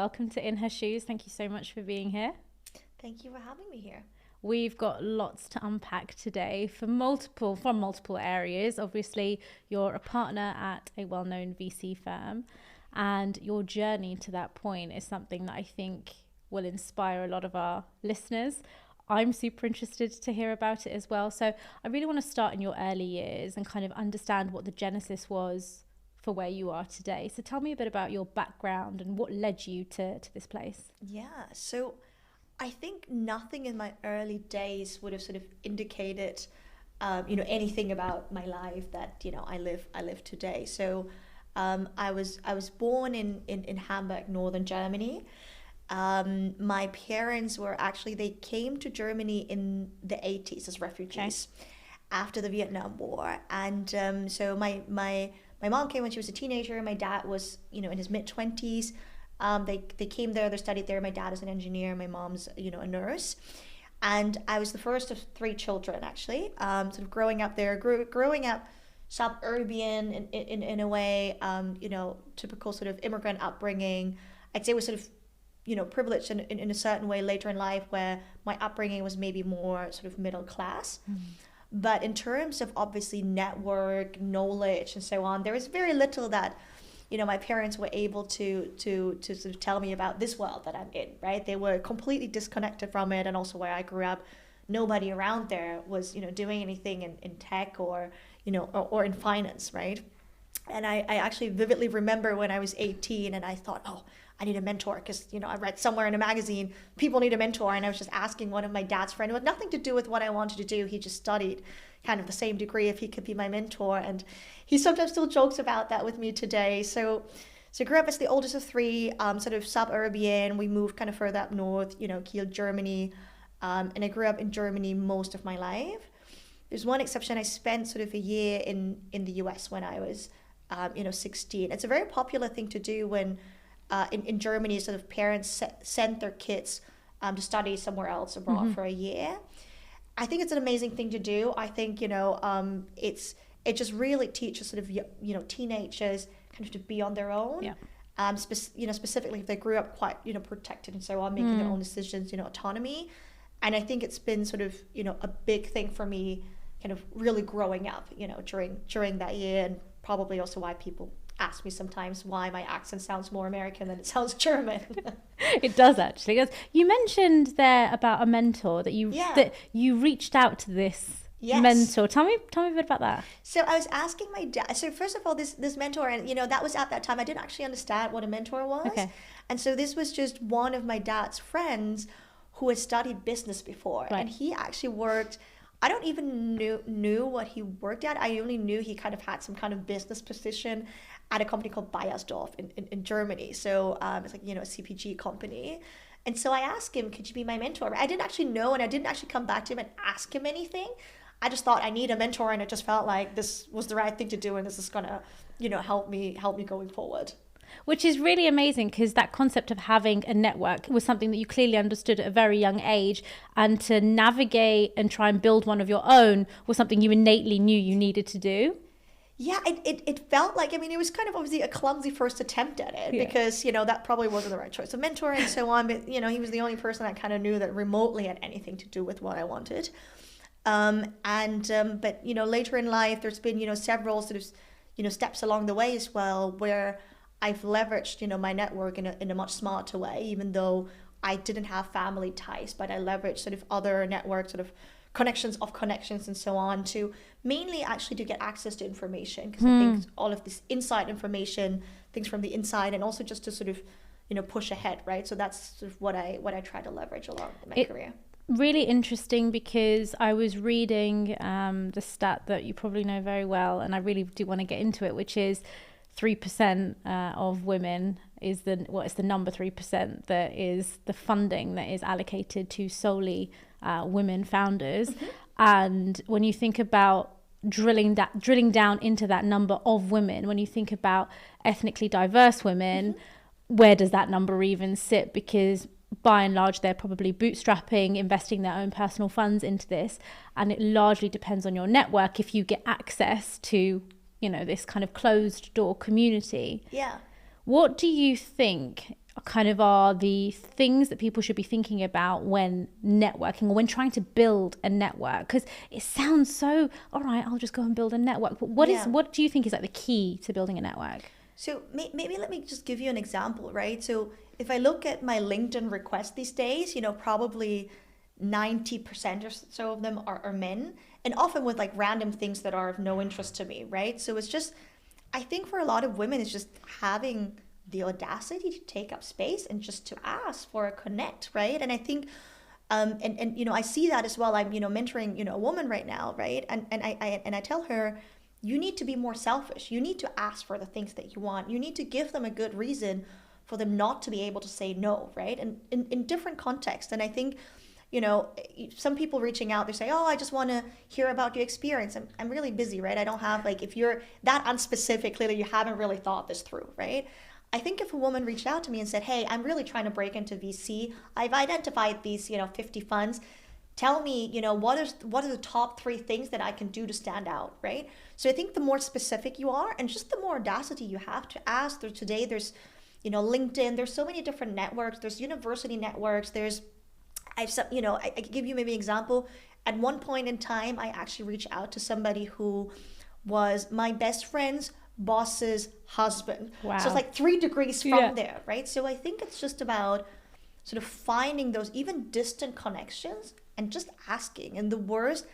welcome to In Her Shoes. Thank you so much for being here. Thank you for having me here. We've got lots to unpack today from multiple areas. Obviously, you're a partner at a well-known VC firm, and your journey to that point is something that I think will inspire a lot of our listeners. I'm super interested to hear about it as well. So I really want to start in your early years and kind of understand what the genesis was for where you are today. So tell me a bit about your background and what led you to this place. Yeah, so I think nothing in my early days would have sort of indicated, anything about my life that, I live today. So I was born in Hamburg, northern Germany. My parents they came to Germany in the 80s as refugees after the Vietnam War. And so my mom came when she was a teenager. My dad was, in his mid-20s. They came there, they studied there. My dad is an engineer, my mom's, a nurse. And I was the first of three children, actually. Sort of growing up there, growing up suburban in a way, typical sort of immigrant upbringing. I'd say was sort of, privileged in a certain way later in life, where my upbringing was maybe more sort of middle class. Mm. But in terms of obviously network, knowledge, and so on, there was very little that, my parents were able to sort of tell me about this world that I'm in, right? They were completely disconnected from it. And also where I grew up, nobody around there was, doing anything in tech or in finance, right? And I actually vividly remember when I was 18 and I thought, oh, I need a mentor because, I read somewhere in a magazine, people need a mentor. And I was just asking one of my dad's friends, with nothing to do with what I wanted to do. He just studied kind of the same degree, if he could be my mentor. And he sometimes still jokes about that with me today. So I grew up as the oldest of three, sort of suburban. We moved kind of further up north, Kiel, Germany. And I grew up in Germany most of my life. There's one exception. I spent sort of a year in the US when I was 16. It's a very popular thing to do when in Germany, sort of parents send their kids to study somewhere else abroad for a year. I think it's an amazing thing to do. I think it just really teaches sort of teenagers kind of to be on their own. Yeah. Specifically if they grew up quite protected and so on, making their own decisions, autonomy. And I think it's been sort of a big thing for me, kind of really growing up, during that year, and probably also why people ask me sometimes why my accent sounds more American than it sounds German. It does actually. You mentioned there about a mentor that you reached out to this mentor. Tell me a bit about that. So I was asking my dad. So first of all, this mentor, and that was at that time I didn't actually understand what a mentor was. Okay. And so this was just one of my dad's friends who had studied business before, right. And he actually worked. I don't even knew what he worked at. I only knew he kind of had some kind of business position at a company called Bayersdorf in Germany. So it's like, a CPG company. And so I asked him, could you be my mentor? I didn't actually know, and I didn't actually come back to him and ask him anything. I just thought I need a mentor, and it just felt like this was the right thing to do, and this is gonna, help me going forward. Which is really amazing, because that concept of having a network was something that you clearly understood at a very young age, and to navigate and try and build one of your own was something you innately knew you needed to do. Yeah, it felt like, it was kind of obviously a clumsy first attempt at it, because, that probably wasn't the right choice of mentor and so on. But, he was the only person I kind of knew that remotely had anything to do with what I wanted. But, later in life, there's been, several sort of, steps along the way as well, where I've leveraged, my network in a much smarter way, even though I didn't have family ties, but I leveraged sort of other networks, sort of connections of connections and so on, to mainly actually to get access to information, because I think all of this inside information, things from the inside, and also just to sort of, push ahead, right? So that's sort of what I try to leverage along in my career. Really interesting, because I was reading the stat that you probably know very well, and I really do want to get into it, which is 3% of women is the number 3% that is the funding that is allocated to solely women founders. And when you think about drilling down into that number of women, when you think about ethnically diverse women, where does that number even sit? Because by and large, they're probably bootstrapping, investing their own personal funds into this, and it largely depends on your network if you get access to this kind of closed door community. Yeah. What do you think kind of are the things that people should be thinking about when networking or when trying to build a network? Because it sounds so, all right, I'll just go and build a network. But what do you think is like the key to building a network? So maybe let me just give you an example, right? So if I look at my LinkedIn requests these days, probably 90% or so of them are men, and often with like random things that are of no interest to me, right? So it's just, I think for a lot of women, it's just having the audacity to take up space and just to ask for a connect, right? And I think, and I see that as well. I'm mentoring a woman right now, right? And I tell her, you need to be more selfish. You need to ask for the things that you want. You need to give them a good reason for them not to be able to say no, right? And in different contexts. And I think, some people reaching out, they say, oh, I just want to hear about your experience. I'm really busy, right? I don't have, like, if you're that unspecific, clearly you haven't really thought this through, right? I think if a woman reached out to me and said, hey, I'm really trying to break into VC. I've identified these, 50 funds. Tell me, what are the top 3 things that I can do to stand out, right? So I think the more specific you are and just the more audacity you have to ask. Today there's, LinkedIn, there's so many different networks. There's university networks. I can give you maybe an example. At one point in time, I actually reached out to somebody who was my best friend's boss's husband. Wow. So it's like 3 degrees from there, right? So I think it's just about sort of finding those even distant connections and just asking. And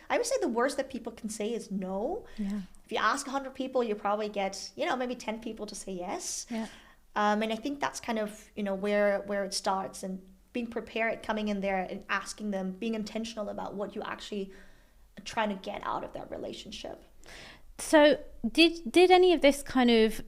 I would say the worst that people can say is no. Yeah. If you ask 100 people, you probably get, maybe 10 people to say yes. Yeah. And I think that's kind of, where it starts, and being prepared, coming in there and asking them, being intentional about what you actually are trying to get out of that relationship. So did any of this kind of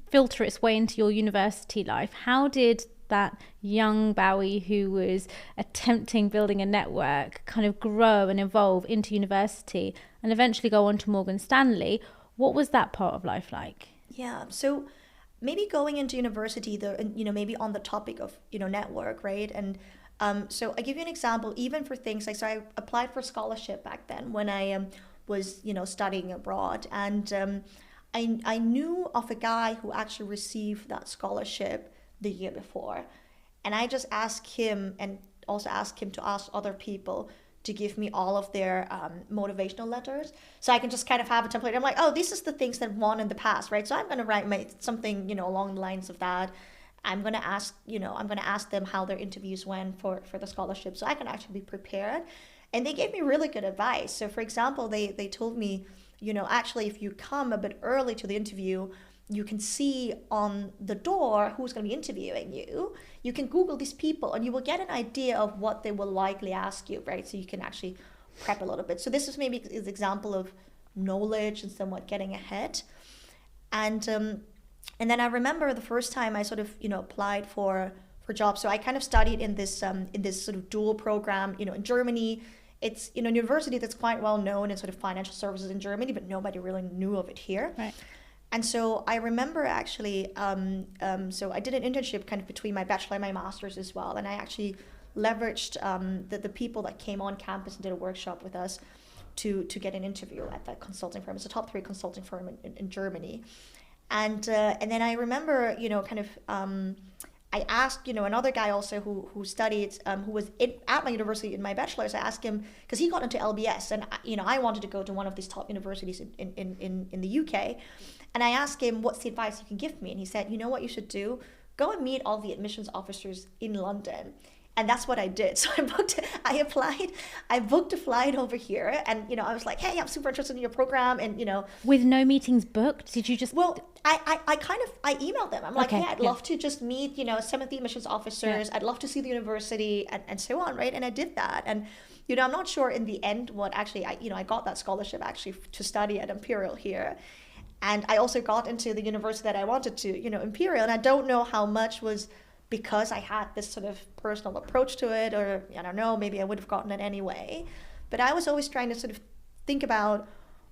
filter its way into your university life? How did that young Bao-Y who was attempting building a network kind of grow and evolve into university and eventually go on to Morgan Stanley? What was that part of life like? Yeah, so maybe going into university, maybe on the topic of, network, right? And so I give you an example, even for things like, so I applied for scholarship back then when I was, studying abroad. And I knew of a guy who actually received that scholarship the year before. And I just asked him, and also asked him to ask other people to give me all of their motivational letters, so I can just kind of have a template. I'm like, oh, this is the things that won in the past, right? So I'm going to write something, along the lines of that. I'm going to ask them how their interviews went for the scholarship, so I can actually be prepared. And they gave me really good advice. So for example, they told me, actually, if you come a bit early to the interview, you can see on the door who's going to be interviewing you. You can Google these people and you will get an idea of what they will likely ask you, right? So you can actually prep a little bit. So this is maybe an example of knowledge and somewhat getting ahead. And then I remember the first time I sort of, applied for jobs. So I kind of studied in this sort of dual program, in Germany. It's, a university that's quite well known in sort of financial services in Germany, but nobody really knew of it here. Right. And so I remember actually, so I did an internship kind of between my bachelor and my master's as well. And I actually leveraged the people that came on campus and did a workshop with us to get an interview at that consulting firm. It's a top 3 consulting firm in Germany. And then I remember, kind of, I asked, another guy also who studied, who was at my university in my bachelor's. I asked him, because he got into LBS, and I wanted to go to one of these top universities in the UK. And I asked him, what's the advice you can give me? And he said, you know what you should do? Go and meet all the admissions officers in London. And that's what I did. So I booked a flight over here, and I was like, hey, I'm super interested in your program, and with no meetings booked, did you just? Well, I emailed them. I'm like, okay, I'd love to just meet some of the admissions officers. I'd love to see the university, and so on, right? And I did that, and I'm not sure in the end what actually I got that scholarship actually to study at Imperial here. And I also got into the university that I wanted to, Imperial, and I don't know how much was because I had this sort of personal approach to it, or I don't know, maybe I would have gotten it anyway. But I was always trying to sort of think about,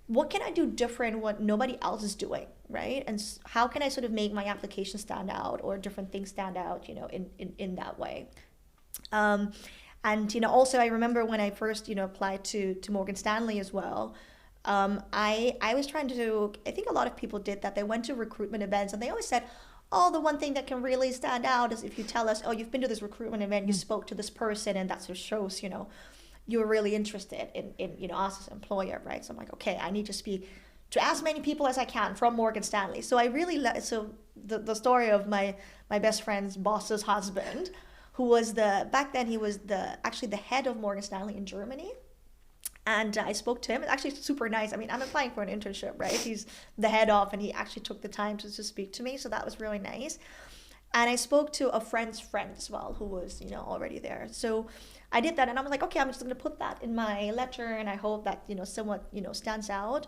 what can I do different, what nobody else is doing, right? And how can I sort of make my application stand out, or different things stand out, in that way. And also I remember when I first applied to Morgan Stanley as well. I was trying to do, I think a lot of people did that. They went to recruitment events and they always said, oh, the one thing that can really stand out is if you tell us, oh, you've been to this recruitment event, you spoke to this person, and that sort of shows, you were really interested in us as an employer, right? So I'm like, okay, I need to speak to as many people as I can from Morgan Stanley. So I really so the story of my best friend's boss's husband, who was back then he was actually the head of Morgan Stanley in Germany. And I spoke to him. It's actually super nice. I mean, I'm applying for an internship, right? He's the head of, and he actually took the time to speak to me. So that was really nice. And I spoke to a friend's friend as well, who was, already there. So I did that, and I was like, okay, I'm just going to put that in my letter, and I hope that, somewhat, stands out.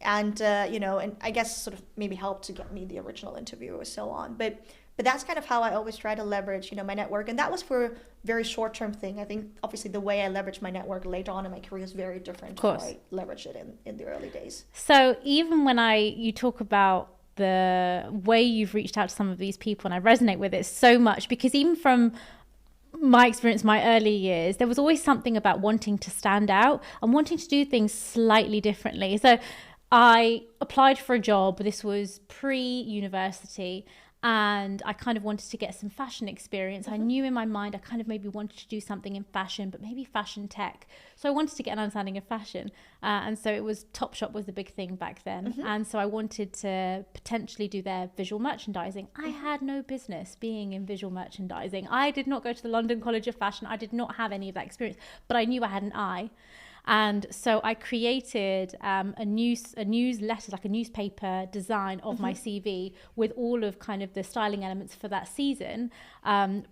And, and I guess sort of maybe help to get me the original interview or so on. But that's kind of how I always try to leverage, my network. And that was for a very short-term thing. I think, obviously, the way I leverage my network later on in my career is very different from how I leverage it in the early days. So even when you talk about the way you've reached out to some of these people, and I resonate with it so much, because even from my experience, my early years, there was always something about wanting to stand out and wanting to do things slightly differently. So I applied for a job. This was pre-university. And I kind of wanted to get some fashion experience. I knew in my mind I kind of maybe wanted to do something in fashion, but maybe fashion tech. So I wanted to get an understanding of fashion. And so it was Topshop was the big thing back then. And so I wanted to potentially do their visual merchandising. I had no business being in visual merchandising. I did not go to the London College of Fashion. I did not have any of that experience, but I knew I had an eye. And so I created a newsletter, like a newspaper design of my CV with all of kind of the styling elements for that season,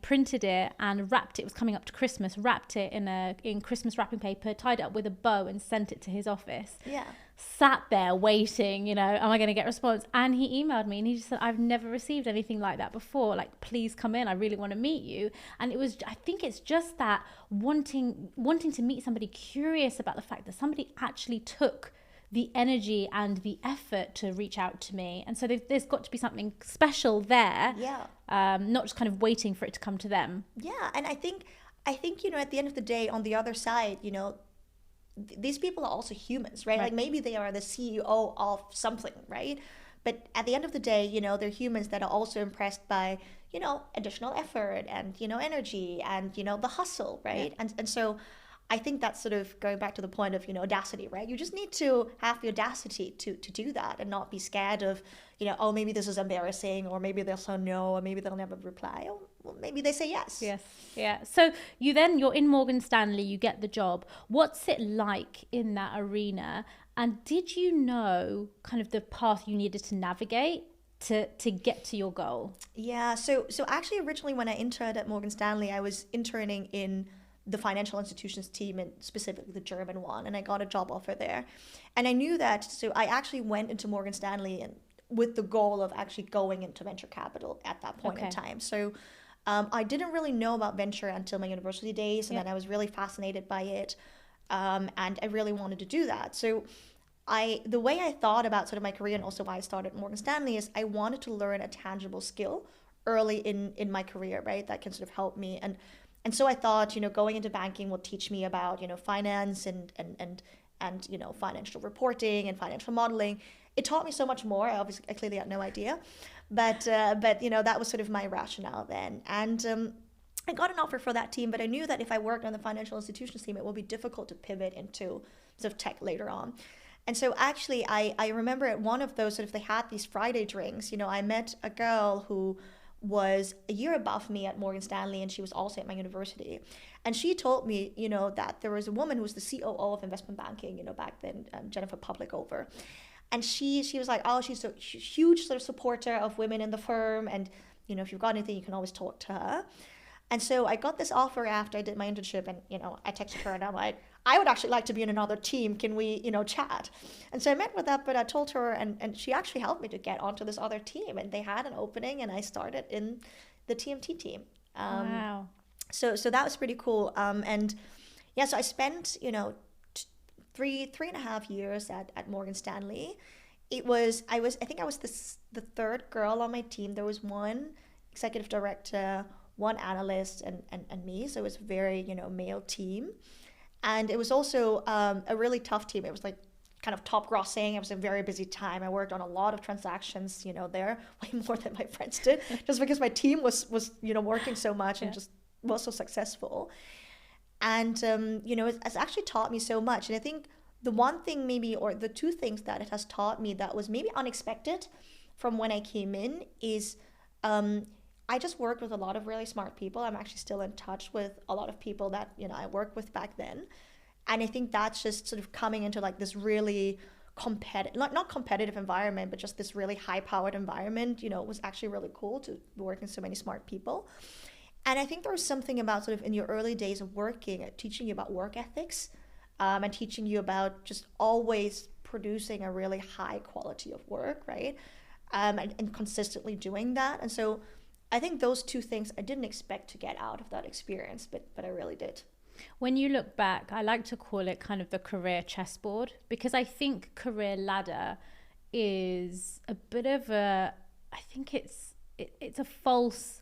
printed it and wrapped it. It was coming up to Christmas, wrapped it in Christmas wrapping paper, tied it up with a bow and sent it to his office. Yeah. Sat there waiting, am I going to get a response? And he emailed me and he just said, I've never received anything like that before. Like, please come in. I really want to meet you. And I think it's just that wanting to meet somebody, curious about the fact that somebody actually took the energy and the effort to reach out to me. And so there's got to be something special there. Yeah. Not just kind of waiting for it to come to them. Yeah. And I think, at the end of the day, on the other side, these people are also humans, right? Like maybe they are the CEO of something, right? But at the end of the day, they're humans that are also impressed by, additional effort and, energy and, the hustle, right? Yeah. And so I think that's sort of going back to the point of, audacity, right? You just need to have the audacity to do that and not be scared of, oh, maybe this is embarrassing, or maybe they'll say no, or maybe they'll never reply. Oh, well, maybe they say yes. Yes. Yeah. So you're in Morgan Stanley, you get the job. What's it like in that arena? And did you know kind of the path you needed to navigate to get to your goal? Yeah. So actually originally when I interned at Morgan Stanley, I was interning in the financial institutions team, and specifically the German one, and I got a job offer there. And I knew that, so I actually went into Morgan Stanley and with the goal of actually going into venture capital at that point in time. So I didn't really know about venture until my university days, and then I was really fascinated by it, and I really wanted to do that. So the way I thought about sort of my career, and also why I started at Morgan Stanley, is I wanted to learn a tangible skill early in my career, right? That can sort of help me. And so I thought, going into banking will teach me about, finance and financial reporting and financial modeling. It taught me so much more. I clearly had no idea, but that was sort of my rationale then. And I got an offer for that team, but I knew that if I worked on the financial institutions team, it would be difficult to pivot into sort of tech later on. And so actually, I remember at one of those, sort of, they had these Friday drinks. I met a girl who was a year above me at Morgan Stanley, and she was also at my university. And she told me, that there was a woman who was the COO of investment banking, back then, Jennifer Publicover. And she was like, oh, she's a huge sort of supporter of women in the firm. And, if you've got anything, you can always talk to her. And so I got this offer after I did my internship, and, I texted her and I'm like, I would actually like to be in another team. Can we, chat? And so I met with that, but I told her, and she actually helped me to get onto this other team, and they had an opening, and I started in the TMT team. Wow. So that was pretty cool. And yeah, so I spent, 3.5 years at Morgan Stanley. I think I was the third girl on my team. There was one executive director, one analyst, and me. So it was a very, male team. And it was also a really tough team. It was like kind of top grossing. It was a very busy time. I worked on a lot of transactions, there, way more than my friends did, just because my team was working so much and just was so successful. And, it's actually taught me so much. And I think the one thing maybe, or the two things that it has taught me that was maybe unexpected from when I came in is I just worked with a lot of really smart people. I'm actually still in touch with a lot of people that, I worked with back then. And I think that's just sort of coming into like this really competitive, not competitive environment, but just this really high-powered environment, it was actually really cool to work with so many smart people. And I think there was something about sort of in your early days of working, teaching you about work ethics, and teaching you about just always producing a really high quality of work, right? And consistently doing that. And so I think those two things I didn't expect to get out of that experience, but I really did. When you look back, I like to call it kind of the career chessboard, because I think career ladder is a bit of a, I think it's a false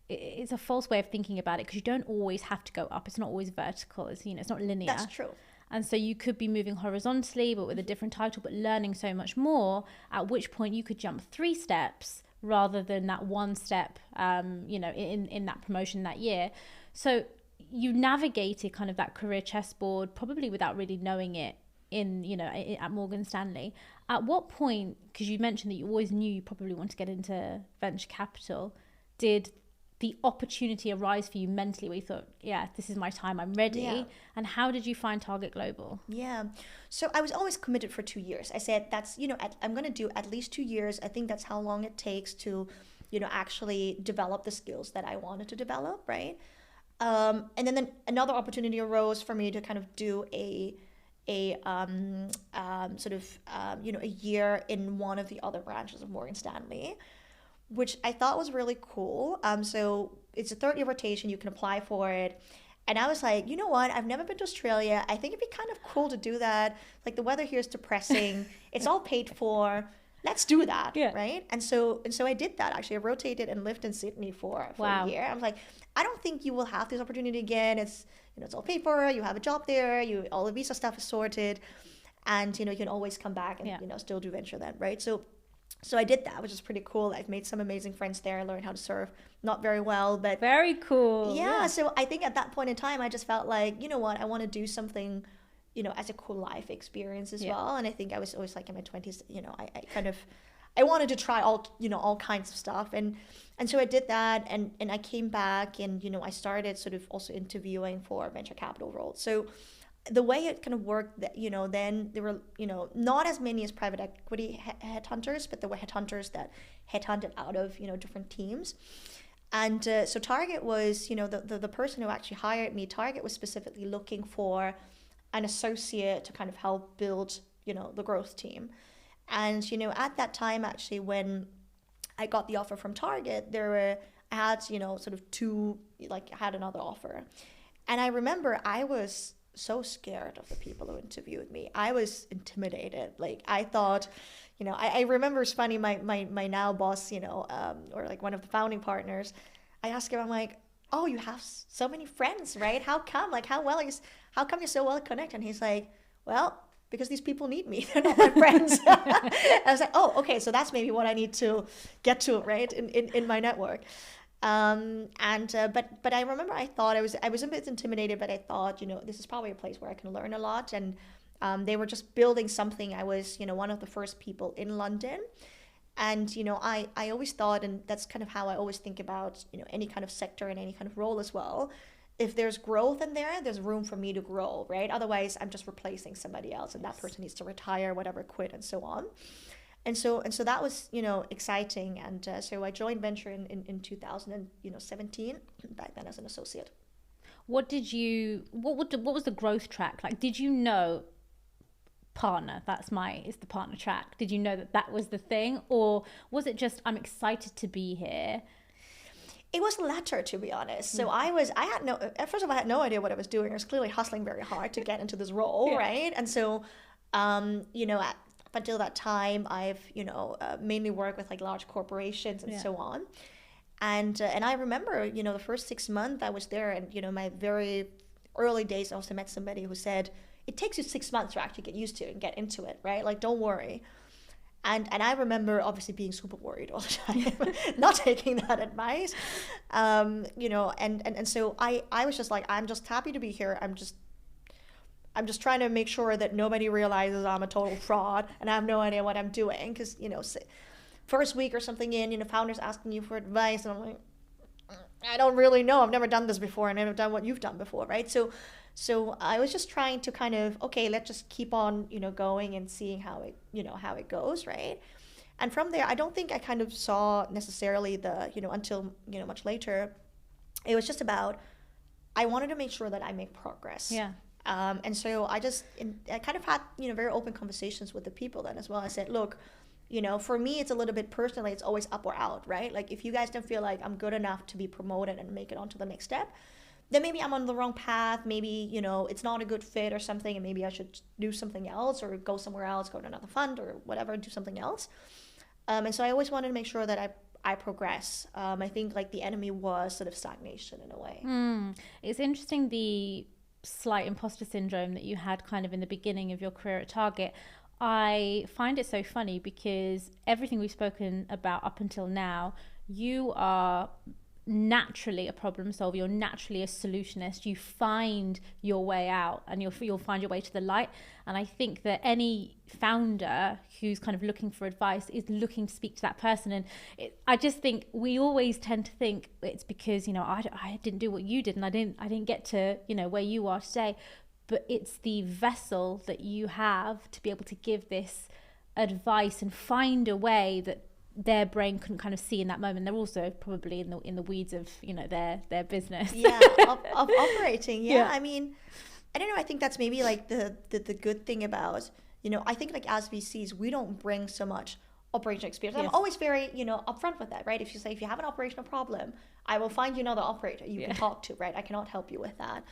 way of thinking about it, because you don't always have to go up. It's not always vertical. It's not linear. That's true. And so you could be moving horizontally, but with a different title, but learning so much more, at which point you could jump 3 steps rather than that 1 step, in that promotion that year. So you navigated kind of that career chessboard probably without really knowing it at Morgan Stanley. At what point, because you mentioned that you always knew you probably want to get into venture capital, did the opportunity arise for you mentally where you thought, yeah, this is my time, I'm ready? Yeah. And how did you find Target Global? Yeah. So I was always committed for 2 years. I said, that's, I'm going to do at least 2 years. I think that's how long it takes to, actually develop the skills that I wanted to develop, right? And then another opportunity arose for me to kind of do a year in one of the other branches of Morgan Stanley, which I thought was really cool. So it's a 3rd-year rotation. You can apply for it. And I was like, you know what? I've never been to Australia. I think it'd be kind of cool to do that. Like, the weather here is depressing. It's all paid for. Let's do that, right? And so I did that, actually. I rotated and lived in Sydney for a year. I was like, I don't think you will have this opportunity again. It's, it's all paid for. You have a job there. All the visa stuff is sorted. And, you can always come back and, still do venture then, right? So I did that, which is pretty cool. I've made some amazing friends there. I learned how to surf, not very well, but very cool. Yeah. So I think at that point in time, I just felt like, you know what, I want to do something, as a cool life experience as well. And I think I was always like in my 20s, I wanted to try all kinds of stuff. And so I did that, and I came back, and, I started sort of also interviewing for venture capital roles. So the way it kind of worked, then there were, not as many as private equity headhunters, but there were headhunters that headhunted out of, different teams. And so Target was, the person who actually hired me, Target was specifically looking for an associate to kind of help build, the growth team. And, at that time, actually, when I got the offer from Target, I had, sort of I had another offer. And I remember I was so scared of the people who interviewed me. I was intimidated. Like, I thought, I remember it's funny, my now boss, or like one of the founding partners, I asked him, I'm like, oh, you have so many friends, right? How come? Like, how come you're so well connected? And he's like, well, because these people need me. They're not my friends. I was like, oh, okay, so that's maybe what I need to get to, right, in my network. But I remember I thought I was a bit intimidated, but I thought, this is probably a place where I can learn a lot. And they were just building something. I was, one of the first people in London. And, I always thought, and that's kind of how I always think about, any kind of sector and any kind of role as well. If there's growth in there, there's room for me to grow, right? Otherwise, I'm just replacing somebody else, and that person needs to retire, whatever, quit, and so on. And so that was, exciting. And so I joined venture in 2017, back then as an associate. What was the growth track like? Did you know partner, is the partner track? Did you know that was the thing? Or was it just, I'm excited to be here? It was the latter, to be honest. So at first I had no idea what I was doing. I was clearly hustling very hard to get into this role, right? And so, up until that time, I've, mainly worked with like large corporations and so on. And I remember, the first 6 months I was there, and, my very early days, I also met somebody who said, it takes you 6 months to actually get used to it and get into it, right? Like, don't worry. And I remember obviously being super worried all the time, not taking that advice, you know, and so I was just like, I'm just happy to be here. I'm just trying to make sure that nobody realizes I'm a total fraud and I have no idea what I'm doing. Because, you know, first week or something in, you know, founders asking you for advice, and I'm like, I don't really know. I've never done this before, and I've never done what you've done before, right? So I was just trying to kind of, okay, let's just keep on, you know, going and seeing how it, you know, how it goes, right? And from there, I don't think I kind of saw necessarily the, you know, until, you know, much later. It was just about, I wanted to make sure that I make progress. Yeah. And so I kind of had, you know, very open conversations with the people then as well. I said, look, you know, for me, it's a little bit personally, it's always up or out, right? Like, if you guys don't feel like I'm good enough to be promoted and make it onto the next step, then maybe I'm on the wrong path. Maybe, you know, it's not a good fit or something, and maybe I should do something else or go somewhere else, go to another fund or whatever, do something else. And so I always wanted to make sure that I progress. I think like the enemy was sort of stagnation in a way. It's interesting, the slight imposter syndrome that you had kind of in the beginning of your career at Target. I find it so funny because everything we've spoken about up until now, you are naturally a problem solver, you're naturally a solutionist, you find your way out and you'll find your way to the light. And I think that any founder who's kind of looking for advice is looking to speak to that person. And I just think we always tend to think it's because, you know, I didn't do what you did and I didn't get to, you know, where you are today. But it's the vessel that you have to be able to give this advice and find a way that their brain couldn't kind of see in that moment. They're also probably in the weeds of, you know, their business. Yeah, of operating. Yeah. I mean, I don't know. I think that's maybe like the good thing about, you know, I think like as VCs, we don't bring so much operational experience. Yes. I'm always very, you know, upfront with that, right? If you have an operational problem, I will find you another operator you can talk to, right? I cannot help you with that.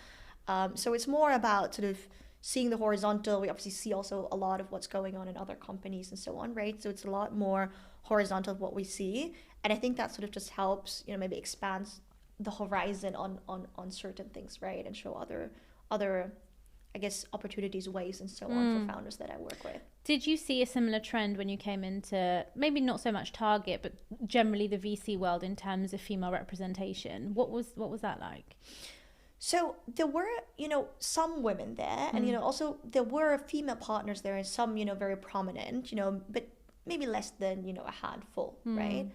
So it's more about sort of seeing the horizontal. We obviously see also a lot of what's going on in other companies and so on, right? So it's a lot more horizontal of what we see. And I think that sort of just helps, you know, maybe expands the horizon on certain things, right? And show other, I guess, opportunities, ways, and so on for founders that I work with. Did you see a similar trend when you came into, maybe not so much Target, but generally the VC world in terms of female representation? What was that like? So there were, you know, some women there, and, you know, also there were female partners there, and some, you know, very prominent, you know, but maybe less than, you know, a handful, right?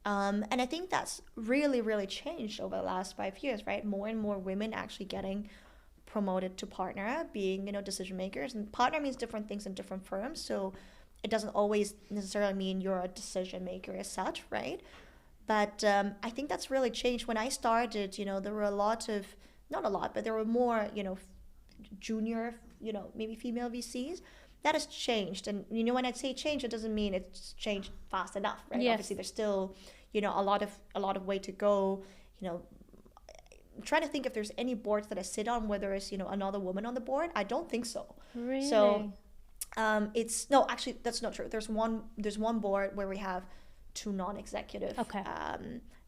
And I think that's really, really changed over the last 5 years, right? More and more women actually getting promoted to partner, being, you know, decision makers. And partner means different things in different firms, so it doesn't always necessarily mean you're a decision maker as such, right? But I think that's really changed. When I started, you know, there were a lot of, not a lot, but there were more, you know, junior, you know, maybe female VCs. That has changed. And, you know, when I say change, it doesn't mean it's changed fast enough, right? Yes. Obviously, there's still, you know, a lot of way to go. You know, I'm trying to think if there's any boards that I sit on where there is, you know, another woman on the board. I don't think so. Really? So no, actually, that's not true. There's one board where we have 2 non-executive,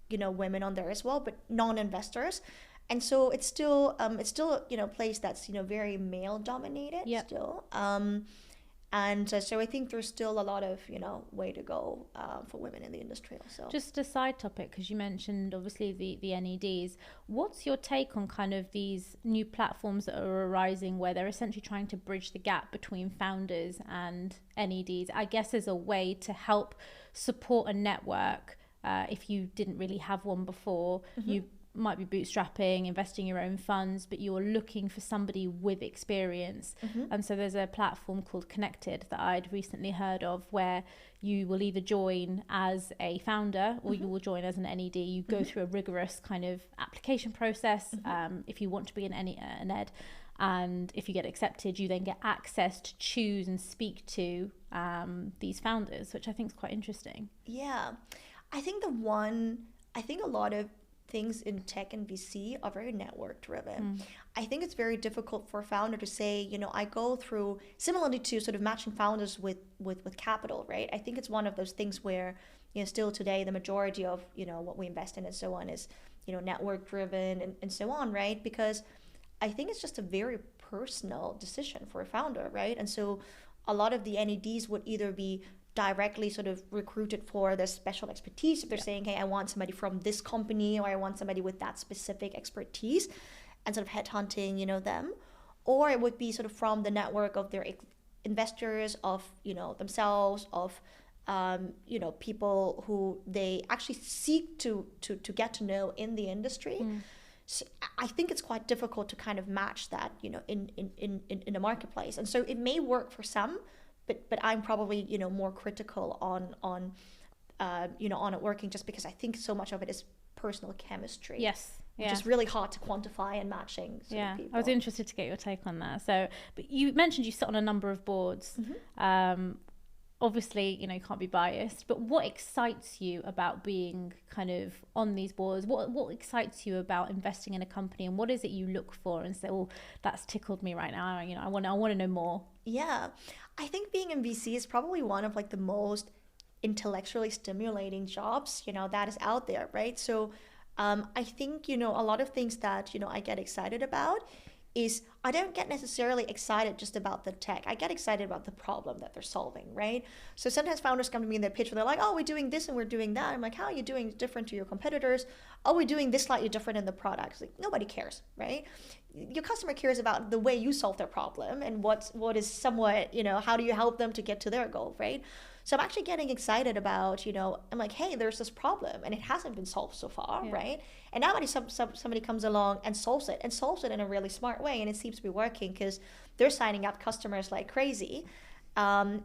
you know, women on there as well, but non-investors. And so it's still you know, a place that's, you know, very male dominated still. And so I think there's still a lot of, you know, way to go for women in the industry also. Just a side topic, because you mentioned obviously the NEDs. What's your take on kind of these new platforms that are arising where they're essentially trying to bridge the gap between founders and NEDs? I guess as a way to help support a network. If you didn't really have one before, you might be bootstrapping, investing your own funds, but you're looking for somebody with experience. And so there's a platform called Connected that I'd recently heard of, where you will either join as a founder or you will join as an NED. You go through a rigorous kind of application process if you want to be an NED. And if you get accepted, you then get access to choose and speak to these founders, which I think is quite interesting. Yeah. I think a lot of things in tech and VC are very network driven. I think it's very difficult for a founder to say, you know, I go through, similarly to sort of matching founders with capital, right? I think it's one of those things where, you know, still today, the majority of, you know, what we invest in and so on is, you know, network driven and so on, right? Because I think it's just a very personal decision for a founder, right? And so a lot of the NEDs would either be directly sort of recruited for their special expertise. If they're saying, hey, I want somebody from this company, or I want somebody with that specific expertise, and sort of headhunting, them. Or it would be sort of from the network of their investors, of, themselves, of, people who they actually seek to get to know in the industry. So I think it's quite difficult to kind of match that, in the marketplace. And so it may work for some, but I'm probably, more critical on it working, just because I think so much of it is personal chemistry. Yes. Which is really hard to quantify and matching. People. I was interested to get your take on that. So, but you mentioned you sit on a number of boards. Obviously, you can't be biased, but what excites you about being kind of on these boards? What excites you about investing in a company, and what is it you look for and say, oh, that's tickled me right now. I want to know more. Yeah, I think being in VC is probably one of like the most intellectually stimulating jobs, that is out there, right? So I think, a lot of things that, I get excited about is I don't get necessarily excited just about the tech. I get excited about the problem that they're solving, right? So sometimes founders come to me in their pitch where they're like, oh, we're doing this and we're doing that. I'm like, how are you doing different to your competitors? Oh, we're doing this slightly different in the product. It's like, nobody cares, right? Your customer cares about the way you solve their problem and what is somewhat, how do you help them to get to their goal, right? So I'm actually getting excited about, I'm like, hey, there's this problem and it hasn't been solved so far, right? And now somebody comes along and solves it in a really smart way, and it seems to be working because they're signing up customers like crazy, and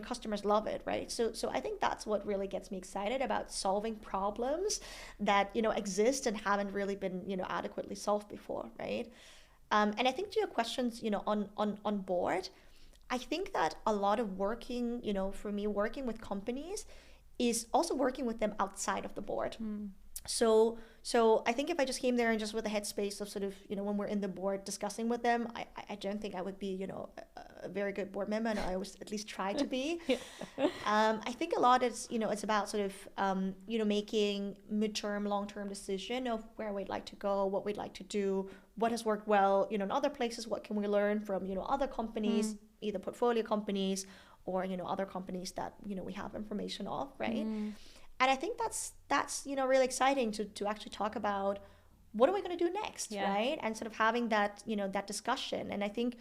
customers love it, right? So I think that's what really gets me excited about solving problems that exist and haven't really been adequately solved before, right? And I think to your questions, on board, I think that a lot of working, for me, working with companies is also working with them outside of the board. So I think if I just came there and just with a headspace of sort of, when we're in the board discussing with them, I don't think I would be, a very good board member, and I always at least try to be. I think a lot is, it's about sort of, making midterm, long-term decision of where we'd like to go, what we'd like to do, what has worked well, in other places, what can we learn from, other companies, either portfolio companies or, other companies that, we have information of, right? And I think that's really exciting to actually talk about what are we going to do next, right? And sort of having that, that discussion. And I think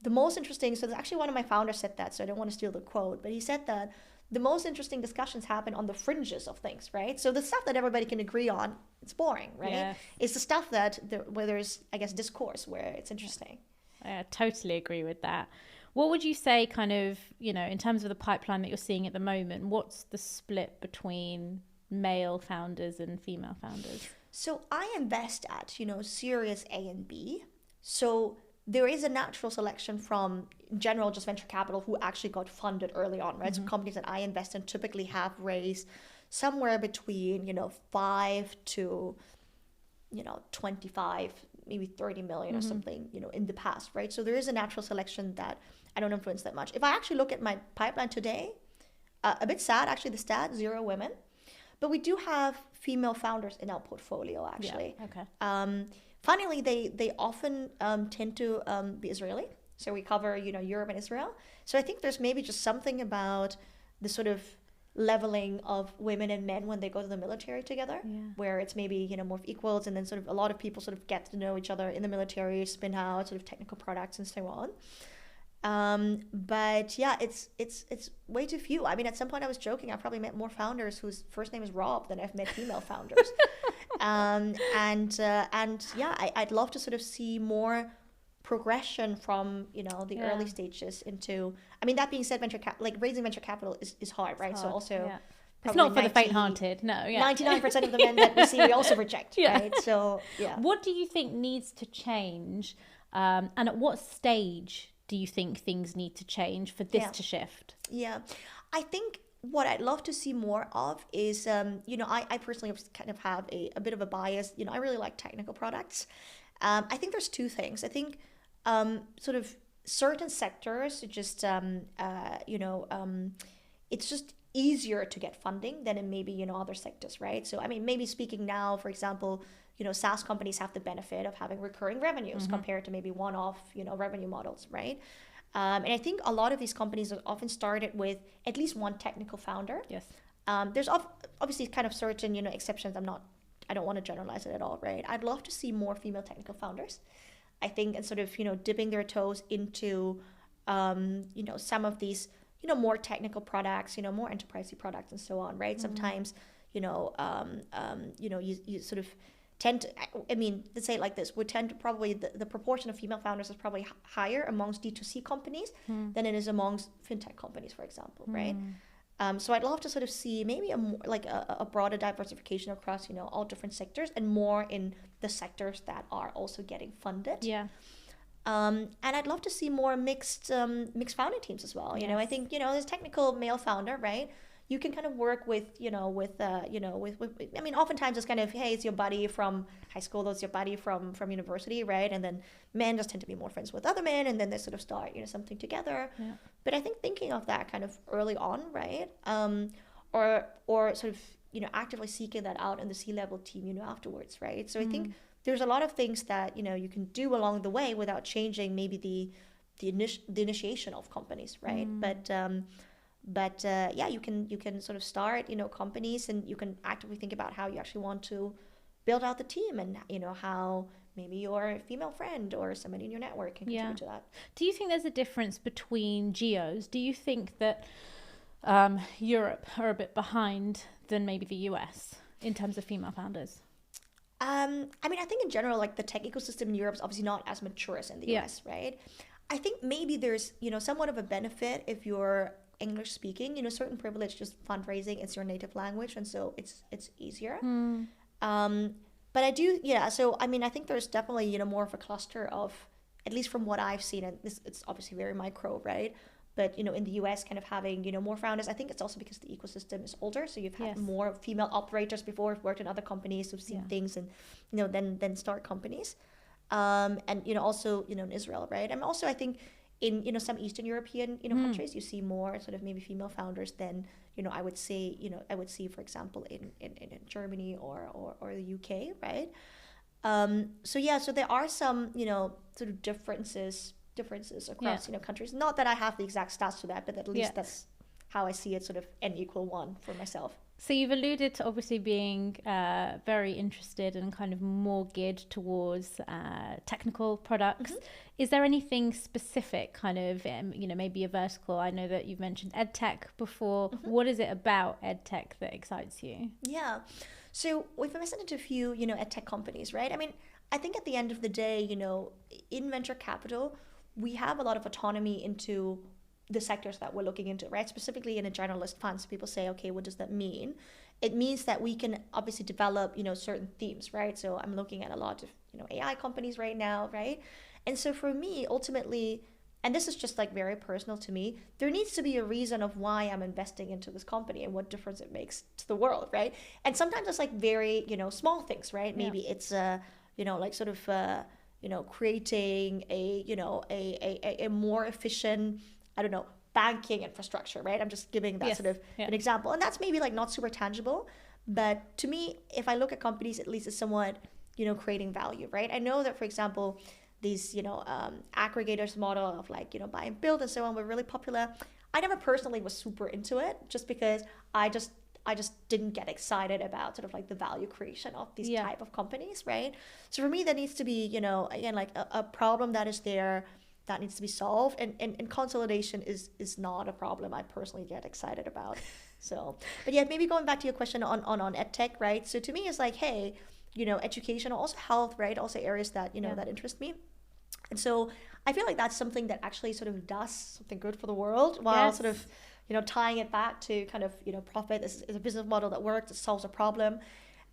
the most interesting, so actually one of my founders said that, so I don't want to steal the quote, but he said that the most interesting discussions happen on the fringes of things, right? So the stuff that everybody can agree on, it's boring, right? Yeah. It's the stuff where there's, I guess, discourse, where it's interesting. I totally agree with that. What would you say kind of, in terms of the pipeline that you're seeing at the moment, what's the split between male founders and female founders? So I invest at, Series A and B. So there is a natural selection from, in general, just venture capital who actually got funded early on, right? So companies that I invest in typically have raised somewhere between, 5 to, 25, maybe 30 million or something, in the past, right? So there is a natural selection that I don't influence that much. If I actually look at my pipeline today, a bit sad, actually, the stat, 0 women. But we do have female founders in our portfolio, actually. Yeah, okay. Funnily, they often tend to be Israeli. So we cover, Europe and Israel. So I think there's maybe just something about the sort of leveling of women and men when they go to the military together, where it's maybe, more of equals, and then sort of a lot of people sort of get to know each other in the military, spin out sort of technical products and so on. But yeah, it's way too few. I mean, at some point I was joking, I probably met more founders whose first name is Rob than I've met female founders. And yeah, I'd love to sort of see more progression from, the early stages into, I mean, that being said, raising venture capital is hard, right? So also, it's not for the faint-hearted, no. 99% of the men that we see, we also reject, right? So, yeah. What do you think needs to change, and at what stage do you think things need to change for this to shift? Yeah, I think what I'd love to see more of is, I personally kind of have a bit of a bias. I really like technical products. I think there's two things. I think sort of certain sectors, just, it's just easier to get funding than in maybe, other sectors, right? So, I mean, maybe speaking now, for example, SaaS companies have the benefit of having recurring revenues compared to maybe one-off, revenue models, right? And I think a lot of these companies are often started with at least one technical founder. Yes. There's obviously kind of certain, exceptions. I don't want to generalize it at all, right? I'd love to see more female technical founders, I think, and sort of, dipping their toes into, some of these, more technical products, more enterprisey products and so on, right? Sometimes, you sort of tend to, let's say it like this, we tend to probably, the proportion of female founders is probably higher amongst D2C companies than it is amongst fintech companies, for example, right? So I'd love to sort of see maybe a broader diversification across, all different sectors and more in the sectors that are also getting funded. Yeah. And I'd love to see more mixed founding teams as well. I think, there's technical male founder, right? You can kind of work with, oftentimes it's kind of, hey, it's your buddy from high school, it's your buddy from university, right? And then men just tend to be more friends with other men, and then they sort of start, something together. Yeah. But I think thinking of that kind of early on, right? Or sort of, actively seeking that out in the C-level team, afterwards, right? So I think there's a lot of things that, you can do along the way without changing maybe the initiation of companies, right? But you can sort of start, companies, and you can actively think about how you actually want to build out the team, and, how maybe your female friend or somebody in your network can contribute to that. Do you think there's a difference between geos? Do you think that Europe are a bit behind than maybe the US in terms of female founders? I think in general, like, the tech ecosystem in Europe is obviously not as mature as in the US, right? I think maybe there's, somewhat of a benefit if you're English speaking, certain privilege, just fundraising, it's your native language, and so it's easier. But I do, so I think there's definitely, more of a cluster of, at least from what I've seen, and it's obviously very micro, right? But, in the US, kind of having, more founders. I think it's also because the ecosystem is older, so you've had more female operators before, who've worked in other companies, who've seen things, and, then start companies. And, also, in Israel, right? And also, I think in, some Eastern European, countries, you see more sort of maybe female founders than, I would say, for example, in Germany or the UK, right? So there are some, sort of differences across, countries. Not that I have the exact stats to that, but at least that's how I see it, sort of n equal 1 for myself. So you've alluded to obviously being very interested and kind of more geared towards technical products. Is there anything specific, kind of, maybe a vertical? I know that you've mentioned EdTech before. What is it about EdTech that excites you? Yeah. So we've invested into a few, EdTech companies, right? I think at the end of the day, in venture capital, we have a lot of autonomy into the sectors that we're looking into, right? Specifically in a generalist fund. So people say, okay, what does that mean? It means that we can obviously develop, certain themes, right? So I'm looking at a lot of, AI companies right now, right? And so for me, ultimately, and this is just like very personal to me, there needs to be a reason of why I'm investing into this company and what difference it makes to the world, right? And sometimes it's like very, small things, right? Maybe it's, like sort of, creating a more efficient, I don't know, banking infrastructure, right? I'm just giving that sort of an example. And that's maybe like not super tangible. But to me, if I look at companies, at least it's somewhat, creating value, right? I know that, for example, these, aggregators model of like, buy and build and so on were really popular. I never personally was super into it, just because I just didn't get excited about sort of like the value creation of these type of companies, right? So for me, there needs to be, again, like a problem that is there that needs to be solved, and consolidation is not a problem I personally get excited about. So, but yeah, maybe going back to your question on EdTech, right? So to me, it's like, hey, education, also health, right? Also areas that, that interest me. And so I feel like that's something that actually sort of does something good for the world, while sort of, tying it back to kind of, profit is a business model that works, it solves a problem.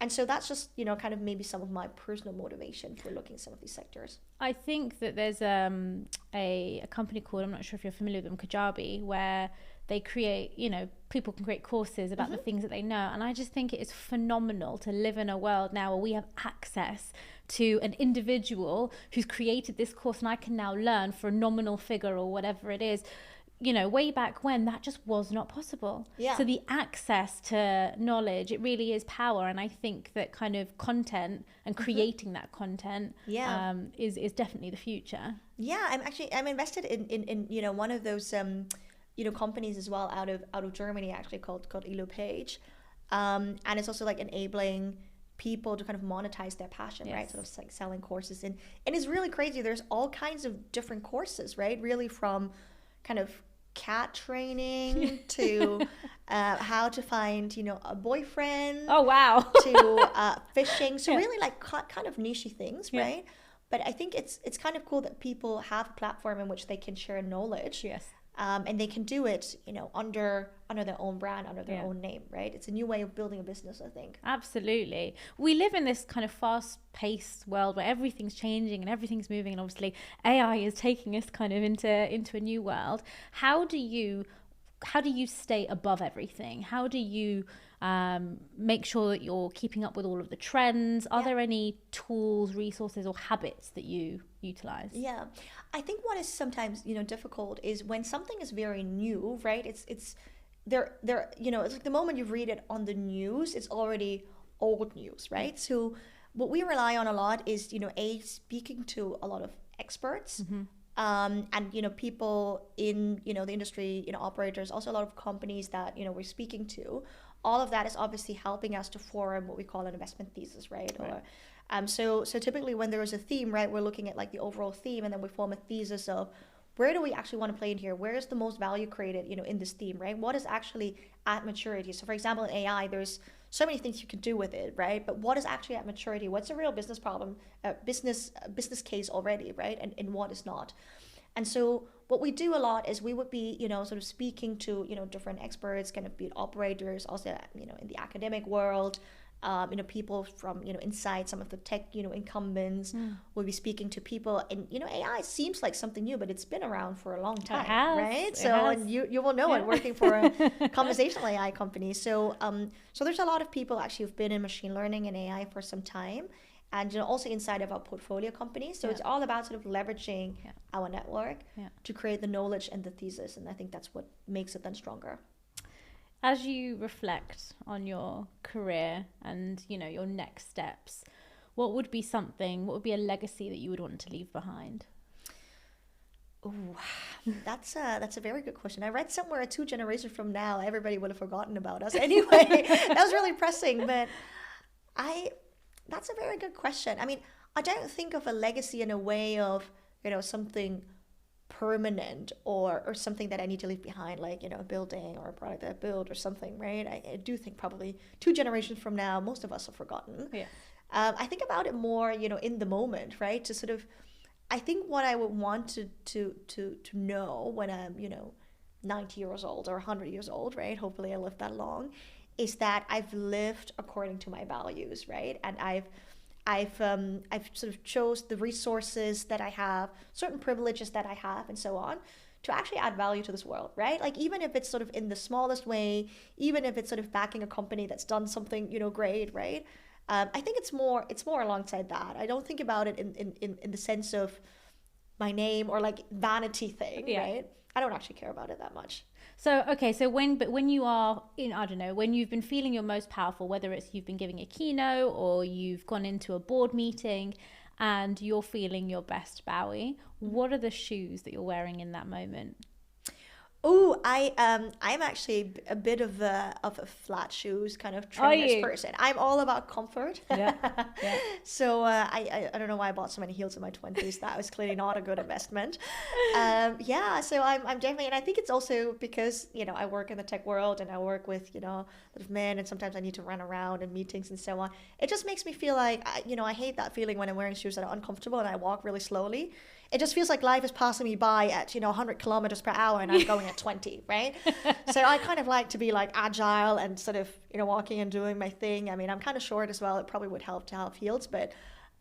And so that's just, kind of maybe some of my personal motivation for looking at some of these sectors. I think that there's a company called, I'm not sure if you're familiar with them, Kajabi, where they create, people can create courses about the things that they know. And I just think it is phenomenal to live in a world now where we have access to an individual who's created this course, and I can now learn for a nominal figure or whatever it is, you know, way back when, that just was not possible. Yeah. So the access to knowledge, it really is power. And I think that kind of content and creating that content is definitely the future. Yeah, I'm invested in you know, one of those you know, companies as well out of Germany, actually called Elo Page. And it's also like enabling people to kind of monetize their passion, right? Sort of like selling courses, and it's really crazy. There's all kinds of different courses, right? Really from kind of cat training to how to find, you know, a boyfriend. Oh wow. To fishing. So really like kind of nichey things, right? But I think it's kind of cool that people have a platform in which they can share knowledge. Yes. And they can do it, you know, under their own brand, under their own name, right? It's a new way of building a business, I think. Absolutely. We live in this kind of fast-paced world where everything's changing and everything's moving, and obviously AI is taking us kind of into a new world. How do you stay above everything? How do you make sure that you're keeping up with all of the trends? Are there any tools, resources, or habits that you utilize? Yeah, I think what is sometimes, you know, difficult is when something is very new, right? It's there, you know, it's like the moment you read it on the news, it's already old news, right? So what we rely on a lot is, you know, speaking to a lot of experts. And, you know, people in, you know, the industry, you know, operators, also a lot of companies that, you know, we're speaking to. All of that is obviously helping us to form what we call an investment thesis, right? Or so typically when there is a theme, right, we're looking at like the overall theme, and then we form a thesis of where do we actually want to play in here? Where is the most value created, you know, in this theme, right? What is actually at maturity? So for example, in AI, there's so many things you can do with it, right? But what is actually at maturity? What's a real business problem, business case already, right? And what is not? And so what we do a lot is we would be, you know, sort of speaking to, you know, different experts, kind of be it operators, also, you know, in the academic world, you know, people from, you know, inside some of the tech, you know, incumbents. We'll be speaking to people, and, you know, AI seems like something new, but it's been around for a long time, right? So and you will know it working for a conversational AI company. So so there's a lot of people actually who've been in machine learning and AI for some time, and, you know, also inside of our portfolio companies. So it's all about sort of leveraging our network to create the knowledge and the thesis, and I think that's what makes it then stronger. As you reflect on your career and, you know, your next steps, what would be a legacy that you would want to leave behind? Oh, that's a very good question. I read somewhere 2 generations from now, everybody would have forgotten about us. Anyway, that was really pressing, but that's a very good question. I mean, I don't think of a legacy in a way of, you know, something permanent or something that I need to leave behind, like, you know, a building or a product that I built or something, right? I do think probably 2 generations from now, most of us have forgotten. I think about it more, you know, in the moment, right? To sort of, I think what I would want to know when I'm, you know, 90 years old or 100 years old, right? Hopefully I live that long, is that I've lived according to my values, right? And I've sort of chose the resources that I have, certain privileges that I have, and so on, to actually add value to this world, right? Like, even if it's sort of in the smallest way, even if it's sort of backing a company that's done something, you know, great, right? I think it's more alongside that. I don't think about it in the sense of my name or like vanity thing, right? I don't actually care about it that much. So, okay, so when you are in, I don't know, when you've been feeling your most powerful, whether it's you've been giving a keynote or you've gone into a board meeting and you're feeling your best Bao-Y, what are the shoes that you're wearing in that moment? Oh, I'm actually a bit of a flat shoes kind of trainer's person. I'm all about comfort. So I don't know why I bought so many heels in my 20s. That was clearly not a good investment. So I'm definitely, and I think it's also because, you know, I work in the tech world and I work with, you know, a lot of men, and sometimes I need to run around in meetings and so on. It just makes me feel like, you know, I hate that feeling when I'm wearing shoes that are uncomfortable and I walk really slowly. It just feels like life is passing me by at, you know, 100 kilometers per hour and I'm going at 20, right? So I kind of like to be like agile and sort of, you know, walking and doing my thing. I mean, I'm kind of short as well. It probably would help to have heels, but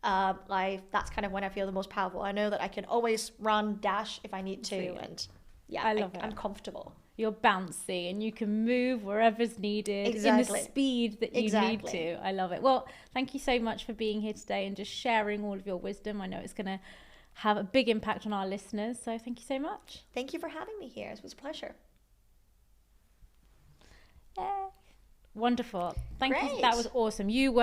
that's kind of when I feel the most powerful. I know that I can always run, dash if I need to. And I love it. I'm comfortable. You're bouncy and you can move wherever's needed in the speed that you need to. I love it. Well, thank you so much for being here today and just sharing all of your wisdom. I know it's going to have a big impact on our listeners. So thank you so much. Thank you for having me here. It was a pleasure. Yeah. Wonderful. Thank you. Great. That was awesome. You were